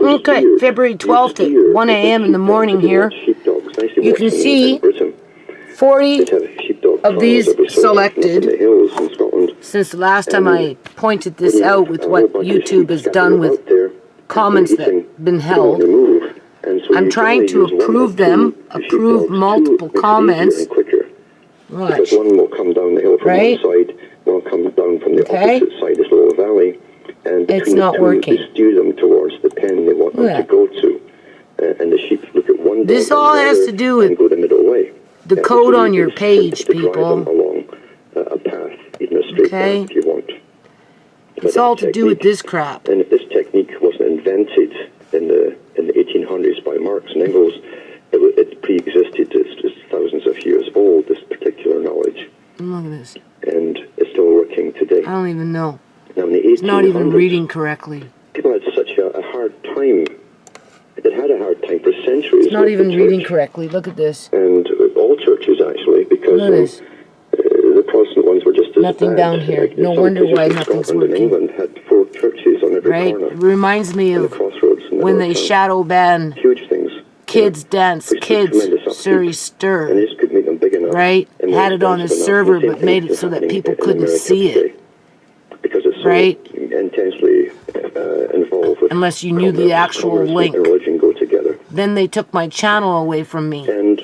Okay, February 12th at 1 a.m. in the morning here. You can see 40 of these selected since the last time I pointed this out with what YouTube has done with comments that have been held. I'm trying to approve them, approve multiple comments. Watch. One will come down the hill from one side, one comes down from the opposite side, this little valley, and it's not working. They steer them towards the pen they want them to go to. And the sheep look at one. This all has to do with go the middle way. The code on your page, people. Along a path, even a straight path if you want. It's all to do with this crap. And if this technique wasn't invented in the 1800s by Marx and Engels, it pre-existed. It's thousands of years old, this particular knowledge. Look at this. And it's still working today. I don't even know. Now, in the 1800s, it's not even reading correctly. People had such a hard time. It had a hard time for centuries. It's not even reading correctly. Look at this. And all churches, actually, because the Protestant ones were just as nothing bad. down here. No wonder why nothing's working. England had 4 churches on every corner. It reminds me of when they shadow ban huge things. Kids dance, kids, Surrey Stir. And this could make them big enough. Right? Had it on a server, but made it so that people couldn't see it. Because it's so intensely involved with unless you knew the actual link. And religion go together. Then they took my channel away from me. And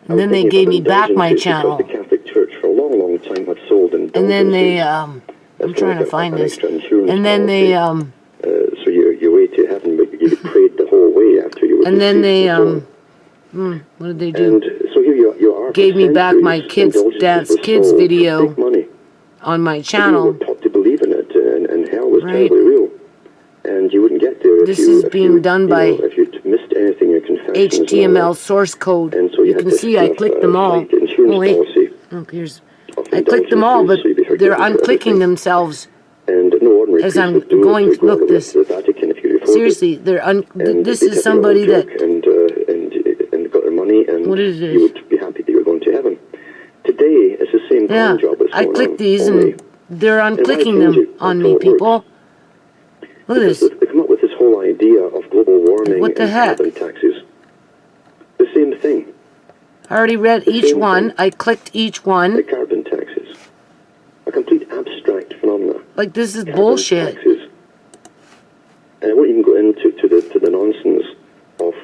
then they gave me back my channel. The Catholic Church for a long, long time had sold and then they, I'm trying to find this. And then they, so your way to heaven, you prayed the whole way after you were. And then they, what did they do? And so here you are. Gave me back my kids dance kids video on my channel. You were taught to believe in it, and hell was terribly real. And you wouldn't get there if this is being done by if you'd missed anything in confession. HTML source code. And so you can see I clicked them all. Oh wait, look, here's. I clicked them all, but they're unclicking themselves. And no ordinary as I'm going to look this. Seriously, this is somebody that. And got their money, and what is this? You would be happy that you were going to heaven. Today, it's the same kind of job. I clicked these, and they're unclicking them on me, people. Look at this. They come up with this whole idea of global warming and carbon taxes. The same thing. I already read each one. I clicked each one. The carbon taxes. A complete abstract phenomena. Like, this is bullshit. Taxes. And I won't even go into the nonsense of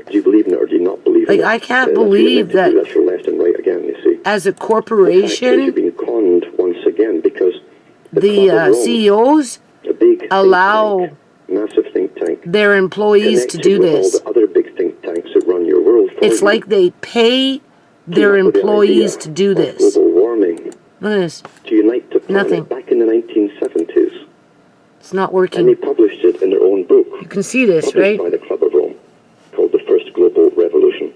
do you believe in it or do you not believe in it. Like, I can't believe that that's your left and right again, you see. as a corporation, you've been conned once again because the CEOs allow massive think tank their employees to do this. All the other big think tanks that run your world for it's like they pay their employees to do this. Global warming. Look at this. To unite the planet. Nothing. Back in the 1970s. It's not working. And they published it in their own book. You can see this, right? By the Club of Rome, called The First Global Revolution.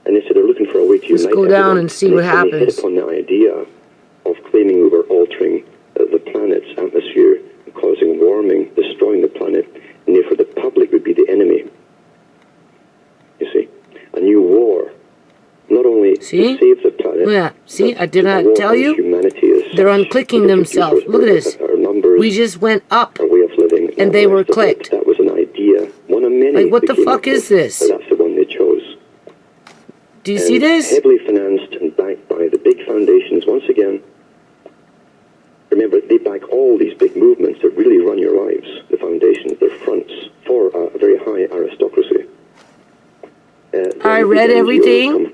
And they said they're looking for a way to unite. Let's go down and see what happens. They hit upon the idea of claiming we were altering the planet's atmosphere, causing warming, destroying the planet, and therefore the public would be the enemy. You see? A new war. Not only to save the planet. Yeah, see, I did not tell you. They're unclicking themselves. Look at this. We just went up, and they were clicked. That was an idea. One of many. Like, what the fuck is this? That's the one they chose. Do you see this? Heavily financed and backed by the big foundations once again. Remember, they back all these big movements that really run your lives. The foundations, they're fronts for a very high aristocracy. I read everything.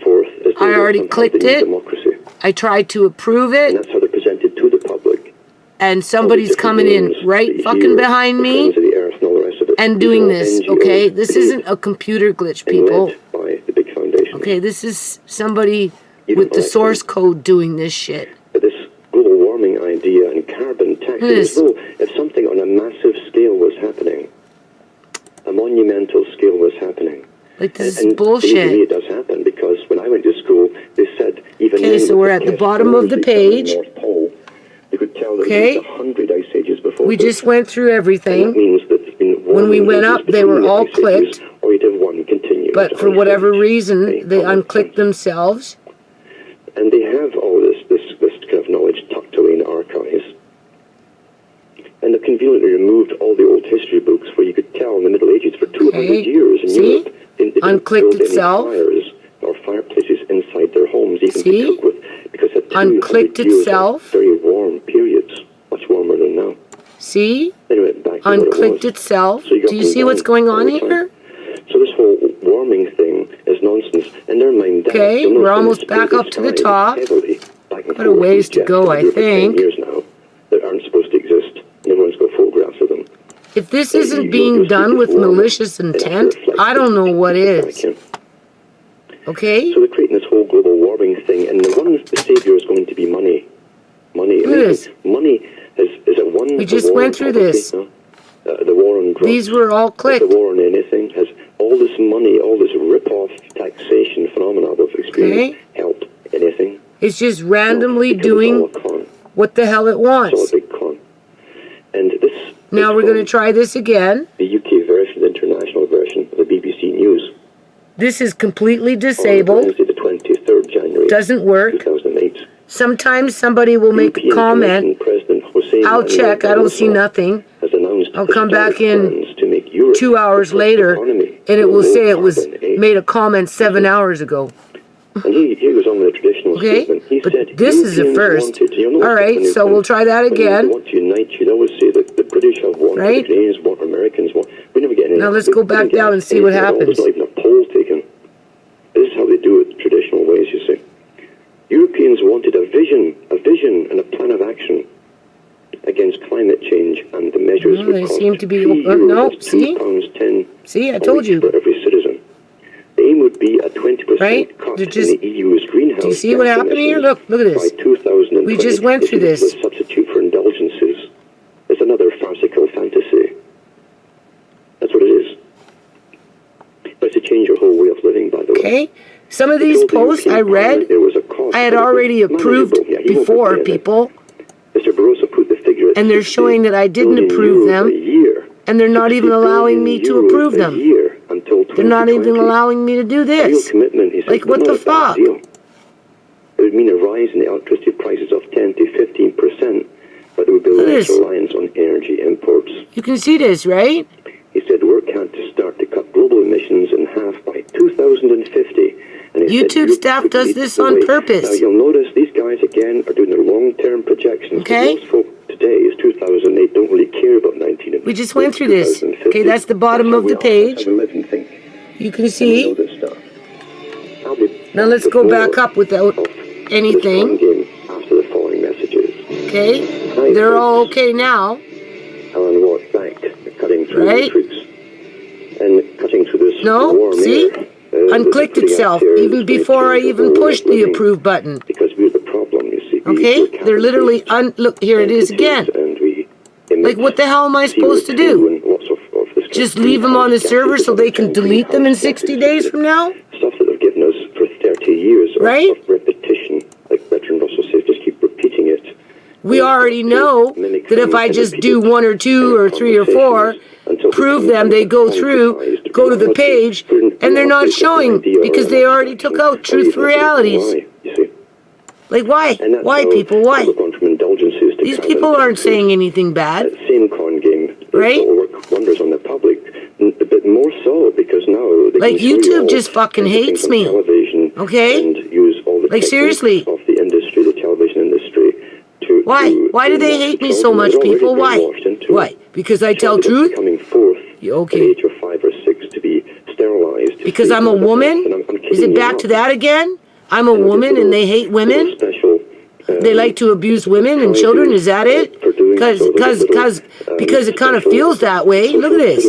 I already clicked it. Democracy. I tried to approve it. And that's how they're presented to the public. And somebody's coming in right fucking behind me and doing this, okay? This isn't a computer glitch, people. Okay, this is somebody with the source code doing this shit. But this global warming idea and carbon taxes, as though if something on a massive scale was happening, a monumental scale was happening. Like, this is bullshit. It does happen because when I went to school, they said even okay, so we're at the bottom of the page. North Pole, you could tell there was 100 ice ages before. We just went through everything. That means that when we went up, they were all clicked. Or you'd have one continuous. But for whatever reason, they unclicked themselves. And they have all this kind of knowledge tucked away in archives. And they've conveniently removed all the old history books where you could 100 years in See? Europe, they didn't Unclicked build any itself. fires or fireplaces inside their homes, even See? to cook with, because at 200 Unclicked years itself. of very warm periods, much warmer than now. See? Anyway, back to Unclicked what it was. itself. So you got Do you them see what's down going all on the time. here? So this whole warming thing is nonsense. In their mind, Okay, you'll we're notice almost they back spray up the to the sky top. heavily back and Got a forth ways with to jets go, that I do for 10 think. years now that aren't supposed to exist. And everyone's got photographs of them. If this So isn't you'll being see done this with warming. malicious It actually intent, reflects I don't know what is. vacuum. Okay? So they're creating this whole global warming thing, and the savior is going to be money. Money. Look at this. Money is it one? We the just war went on through poverty, this. no? The war on drugs. These were all clicked. The war on anything has all this money, all this rip-off taxation phenomena we've experienced help anything. It's just randomly Because it's all doing a con. what the hell it It's all wants. a big con. And this Now is we're going to from try this again. the UK version, the international version of the BBC News. This is completely On disabled. Wednesday, the 23rd January, Doesn't work. 2008. Sometimes somebody will make a European comment. Commission President Jose I'll Manuel check. I don't see Barroso nothing. has announced I'll come back historic in plans to make Europe 2 hours the first later, economy and it with a will low say it was carbon age. made a comment 7 hours ago. And he goes on with a traditional Okay? statement. He But said, this is a Europeans first. wanted, you'll notice All that right, so we'll try that when again. you want to unite, you'd always say that the British have won, Right? the Canadians won, Americans won. We never get any. Now let's we go back didn't get down and see what anything at all. happens. There's not even a poll taken. This is how they do it, traditional ways, you see. Europeans wanted a vision and a plan of action against climate change, and the measures Well, would they cost seem to be- €3, no, that's see? £2.10 See, I a told week you. for every citizen. The aim would be a 20% Right? cut They're in just- the EU's greenhouse Do you see what gas happened here? emissions Look at by this. 2020. We just went through This is this. a substitute for indulgences. It's another farcical fantasy. That's what it is. But it's to change your whole way of living, by the way. Okay? Some of He these told the posts I European read, Parliament there was a cost, I had but it was already approved manageable. Yeah, he won't before, put any of it. people, Mr. Barroso put the figure at and they're 60 showing that I didn't billion approve euros them, a year. and they're not 60 even allowing me billion to euros approve a them. year until They're not even 2020. allowing me to do A real this. commitment, he said, Like, but what not the a bad fuck? deal. It would mean a rise in the electricity prices of 10 to 15%, but there would be Look at less this. reliance on energy imports. You can see this, right? He said work had to start to cut global emissions in half by 2050. And he said YouTube Europe staff would does lead this the on way. purpose. Now you'll notice these guys again are doing their long-term projections. Okay. Most folk today is 2008 don't really care about 19 and We just went through this. 2050. Okay, that's the bottom That's how of we the all- page. That's how we live and think. You can And we know see. this stuff. I'll be Now back let's with go more back up without of anything. this fun game after the following messages. Okay? Hi, They're folks. all okay now. Alan Watt back, cutting through Right. the troops and cutting through this No, warm see? air. Unclicked this is itself, putting us here, even it's gonna before I change the even whole way pushed of the living, approve button. because we're the problem, you see. Okay? They're literally, look, here it is again. And we Like, what the hell am I supposed to do? and lots of this Just leave them on the server so they can delete them in 60 days from now? Stuff that they've given us for 30 years Right? of repetition. Like Bertrand Russell says, just keep repeating it. We already know that if I just do 1 or 2 or 3 or 4, prove them, they go through, go to the page, and they're not showing because they already took out truth for realities. Like, why? Why, people? Why? These people aren't saying anything bad. That same con game, Right? will work wonders on the public, a bit more so because now they Like, can show you YouTube all just fucking kinds of hates things on me. television, Okay? and use all the Like, techniques seriously. of the industry, the television industry, to Why? Why do they brainwash hate me the so children. much, They're already people? Why? brainwashed into Why? Because I tell children truth? coming forth Yeah, at okay. the age of 5 or 6 to be sterilized. Because I'm a woman? Is it back to that again? I'm a woman and they hate women? They like to abuse women and children? Is that it? Because it kind of feels that way. Look at this.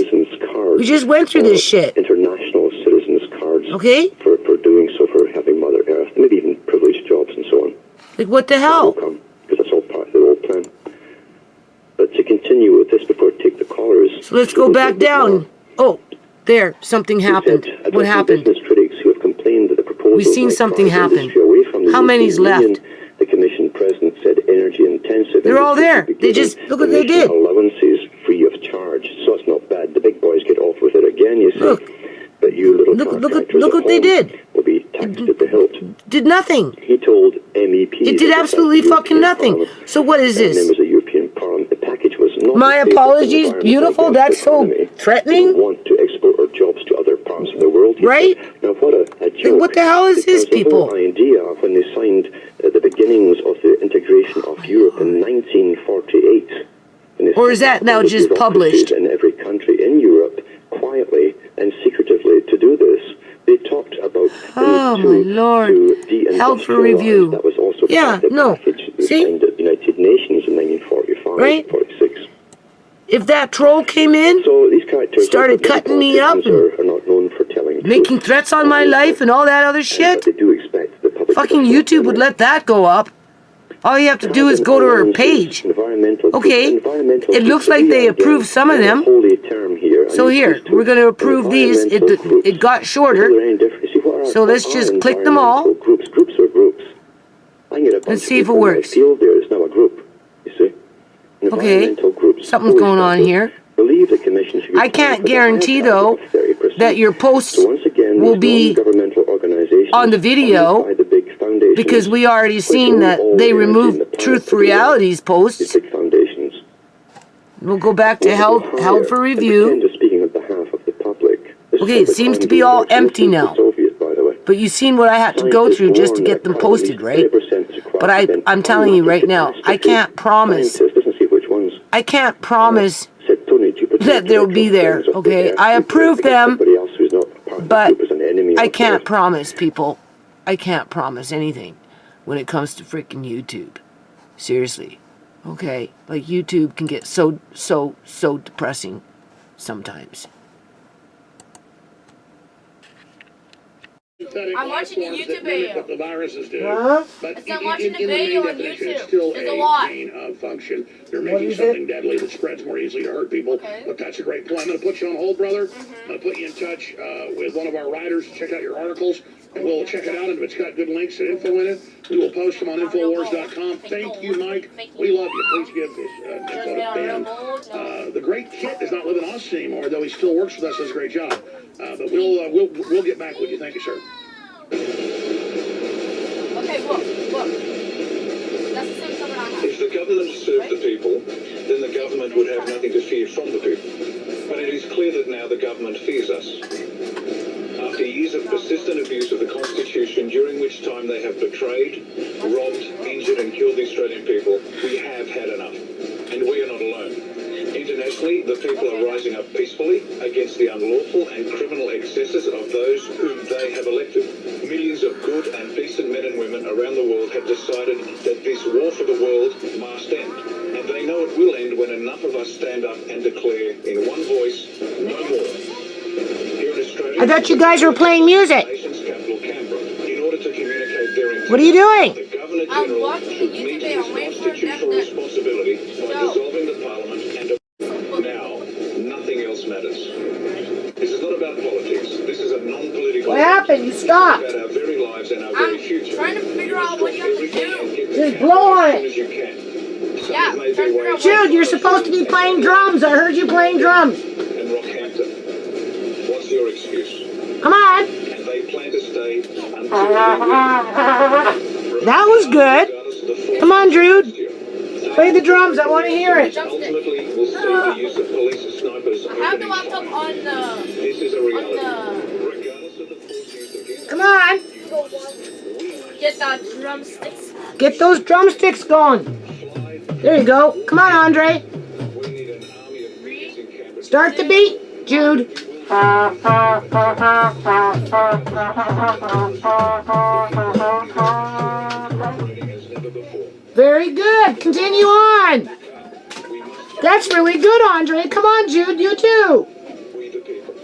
We just went through this shit. International citizens cards. Okay? For doing so, for having Mother Earth, maybe even privileged jobs and so on. Like, what the hell? Because that's all part of the old plan. But to continue with this before I take the callers. So let's go back down. Oh, there. Something happened. What happened? Business critics who have complained that the proposals We've seen might something drive happen. industry away from the How many's European left? Union. The Commission President said energy intensive. They're all there. industries would be They just, given look what they emission did. Allowances free of charge. So it's not bad. The big boys get off with it again, you see. Look. But you little Look contractors what at they home did. will be taxed at the hilt. Did nothing. He told MEPs. It did absolutely fucking nothing. So what is this? Members of the European Parliament, the package was not My to save apologies, the environment beautiful. against That's the so economy. threatening. We want to export our jobs Right? Now, what a joke. What the hell is this, people? The whole idea when they signed the beginnings of the integration of Europe in 1948. Or is that now just published? In every country in Europe, quietly and secretively to do this. They talked about oh my Lord, held for review. That was also yeah, no. See? Signed at the United Nations in 1945, right? 46. If that troll came in, so these characters started cutting me up, and are not known for telling making threats on my life and all that other shit, they do expect the public fucking YouTube would let that go up. All you have to do is go to her page. Okay, it looks like they approved some of them. So here, we're going to approve these. It got shorter. So let's just click them all. Let's see if it works. There's now a group, you see. Okay, something's going on here. I can't guarantee, though, that your posts will be on the video, because we already seen that they removed Truth for Reality's posts. We'll go back to held for review. Okay, it seems to be all empty now. But you've seen what I had to go through just to get them posted, right? But I'm telling you right now, I can't promise. I can't promise that they'll be there, okay? I approve them, but I can't promise, people. I can't promise anything when it comes to freaking YouTube. Seriously. Okay? Like, YouTube can get so depressing sometimes. I'm watching a YouTube video. The viruses do. Huh? But I'm watching a video on YouTube. It's still There's a lot. gain of function. They're making something deadly that spreads more easily to hurt people. Okay. But that's a great point. I'm going to put you on hold, brother. I'm going to put you in touch with one of our writers to check out your articles. And we'll check it out. And if it's got good links and info in it, we will post them on Infowars.com. Thank you, Mike. We love you. Please give this info to Ben. The great Kit is not living us anymore, though he still works with us. Does a great job. But we'll get back with you. Thank you, sir. Okay, look. That's the same cover I have. If the government served the people, then the government would have nothing to fear from the people. But it is clear that now the government fears us. After years of persistent abuse of the Constitution, during which time they have betrayed, robbed, injured and killed the Australian people, we have had enough. And we are not alone. Internationally, the people are rising up peacefully against the unlawful and criminal excesses of those whom they have elected. Millions of good and decent men and women around the world have decided that this war for the world must end. And they know it will end when enough of us stand up and declare in one voice, no more. Here in Australia, I thought you guys were playing music. nation's capital, Canberra, in order to communicate their intent. What are you doing? The Governor I'm General watching should a YouTube meet video. his I'm waiting for constitutional them to... responsibility by No. dissolving the Parliament and now, nothing else matters. This is not about politics. This is a non-political... What happened? You stopped. It's about our very lives and our very I'm future. trying to figure out what you have to do. Just blow on As soon it. as you can. Some Yeah, have made trying to their way figure out Jude, you're supposed to be playing drums. I heard you playing drums. in Rockhampton. What's your excuse? Come on. And they plan to stay until That was good. Come on, Jude. Play the drums. I want to hear it. Ultimately, we'll see the use of police snipers I have the opening laptop fire. on the... This is a reality. On Regardless of the force used against Come on. Get the drumsticks. Get those drumsticks going. There you go. Come on, Andre. we need an army of millions in Canberra. Start the beat, Jude. As never before. Very good. Continue on. That's really good, Andre. Come on, Jude. You too. We the people.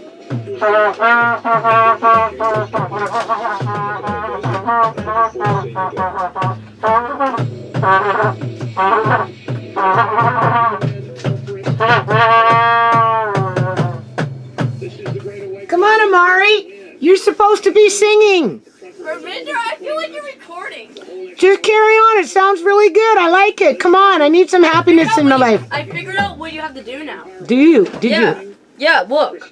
Come on, Amari. You're supposed to be singing. Ravinder, I feel like you're recording. Just carry on. It sounds really good. I like it. Come on. I need some happiness in my life. I figured out what you have to do now. Do you? Did Yeah. you? Yeah, look.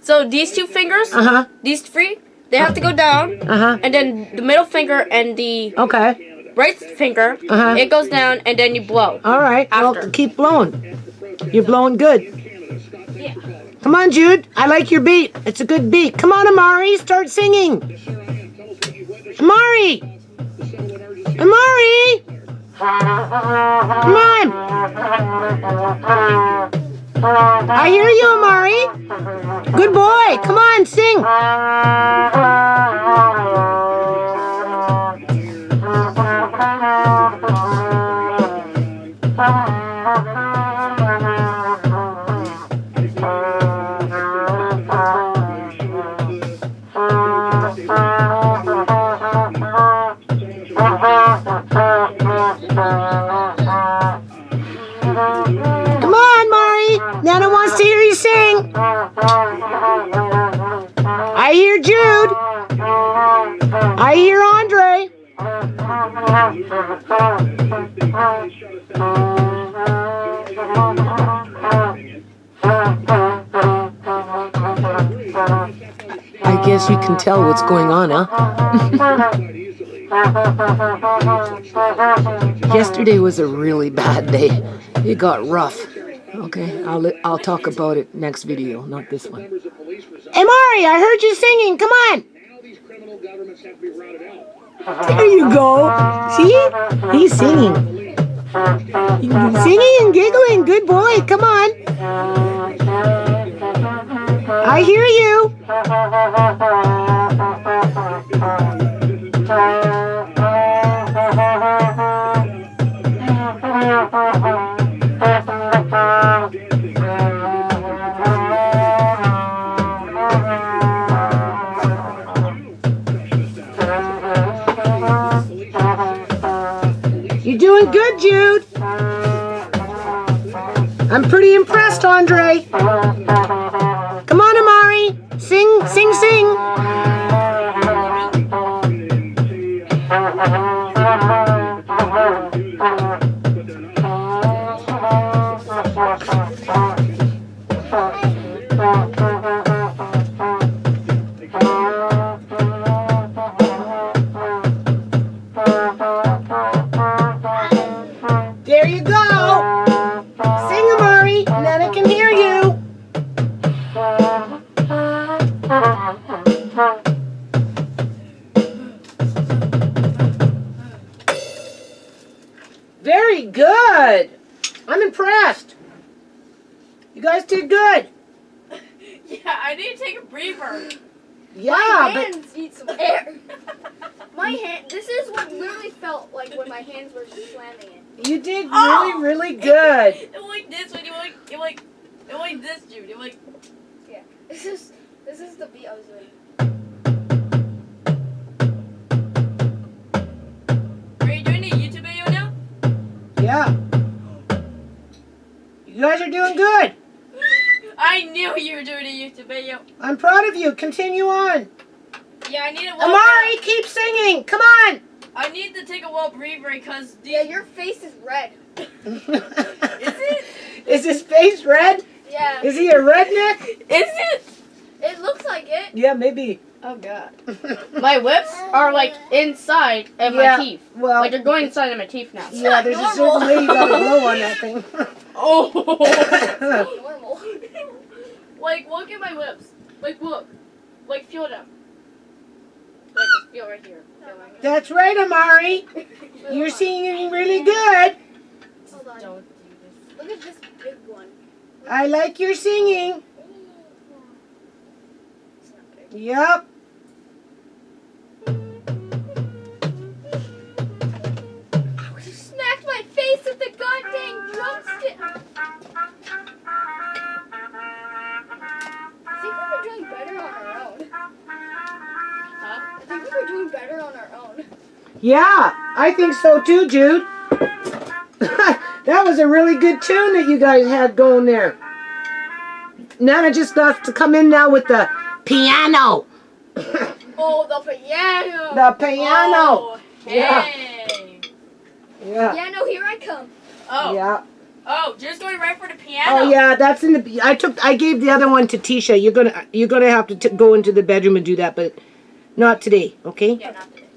So these two fingers, Uh-huh. these three, they have to go down. Uh-huh. And then the middle finger and the Okay. right finger, Uh-huh. it goes down and then you blow. All right. Well, After. keep blowing. You're blowing good. Yeah. Come on, Jude. I like your beat. It's a good beat. Come on, Amari. Start singing. Yes, sir, I am. Tell us what you've witnessed. Amari. The civil emergency. Amari. Come on. I hear you, Amari. Good boy. Come on, sing. Come on, Mari. Nana wants to hear you sing. I hear Jude. I hear Andre. I guess you can tell what's going on, huh? Yesterday was a really bad day. It got rough. Okay, I'll talk about it next video, not this one. Hey, Mari, I heard you singing. Come on. Now these criminal governments have to be routed out. There you go. See? He's singing. Singing and giggling. Good boy. Come on. I hear you. You're doing good, Jude. I'm pretty impressed, Andre. Come on, Amari. Sing, sing, sing. There you go. Sing, Amari. Nana can hear you. Very good. I'm impressed. You guys did good. Yeah, I need to take a breather. Yeah, My but hands need some air. My hand. This is what literally felt like when my hands were slamming it. you did Oh! really good. It went like this when you it went this, Jude. It went Yeah. This is the beat I was doing. Are you doing a YouTube video now? Yeah. You guys are doing good. I knew you were doing a YouTube video. I'm proud of you. Continue on. Yeah, I need to walk Amari, out. keep singing. Come on. I need to take a well breather because Yeah, your face is red. Is it? Is his face red? Yeah. Is he a redneck? Is it? It looks like it. Yeah, maybe. Oh god. My lips are like inside of Yeah, my teeth. well- Like they're going inside of my teeth now. Yeah, there's a certain way you gotta blow on that thing. Oh. Normal. Like look at my lips. Like look. Like feel them. Like just feel right here. Feel right here. That's right, Amari. You're singing really good. Hold on. Don't do this. Look at this big one. I like your singing. It's not big. Yep. You smacked my face with the goddamn drumstick. I think we were doing better on our own. Huh? I think we were doing better on our own. Yeah, I think so too, Jude. That was a really good tune that you guys had going there. Nana just got to come in now with the piano. Oh, the piano. The piano. Oh, Yeah. hey. Yeah. Piano, here I come. Oh. Yeah. Oh, just going right for the piano. Oh yeah, that's in the. I gave the other one to Tisha. You're gonna have to go into the bedroom and do that, but not today, okay? Yeah, not today.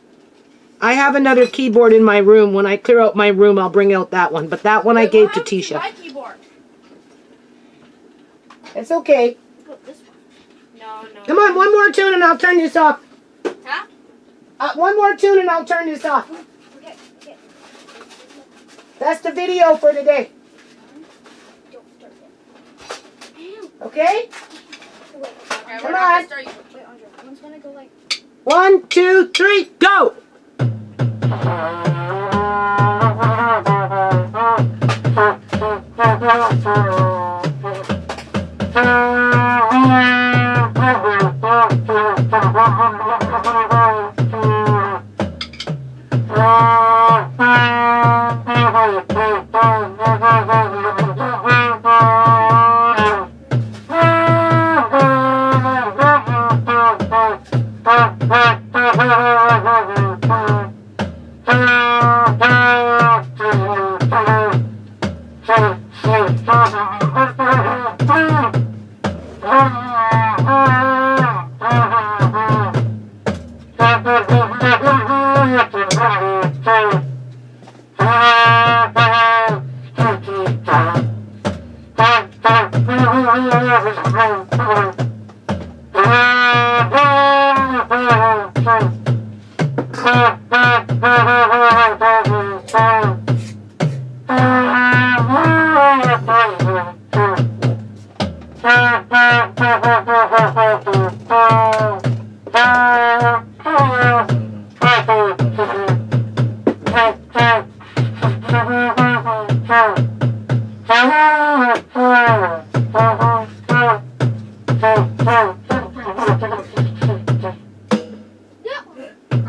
I have another keyboard in my room. When I clear out my room, I'll bring out that one. But that one I Wait, gave what to happened Tisha. My keyboard. It's okay. Put this one. No. Come on, one more tune and I'll turn this off. Huh? One more tune and I'll turn this off. Okay. That's the video for today. Don't start it. Okay? Wait, Okay, Come we're not on. gonna start you. wait, Andre. One's gonna go like. 1, 2, 3, go!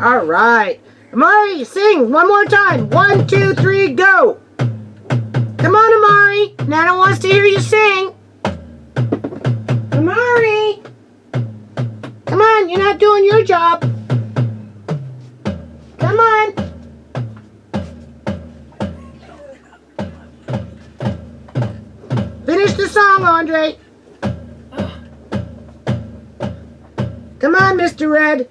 All right. Amari, sing one more time. 1, 2, 3, go. Come on, Amari. Nana wants to hear you sing. Amari. Come on, you're not doing your job. Come on. Finish the song, Andre. Come on, Mr. Red.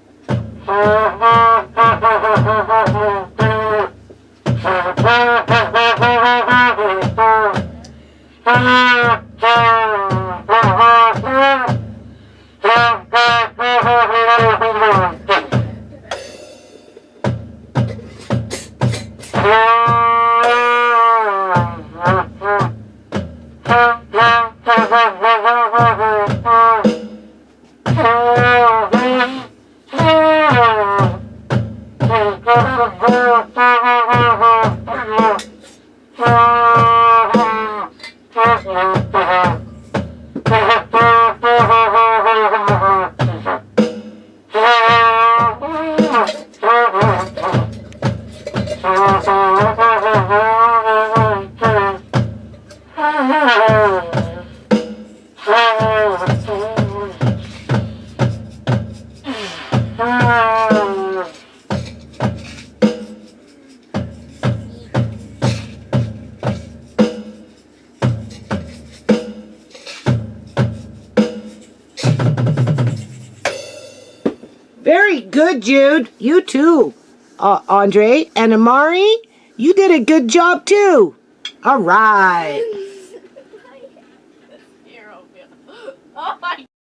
Very good, Jude. You too, Andre. And Amari, you did a good job too. All right.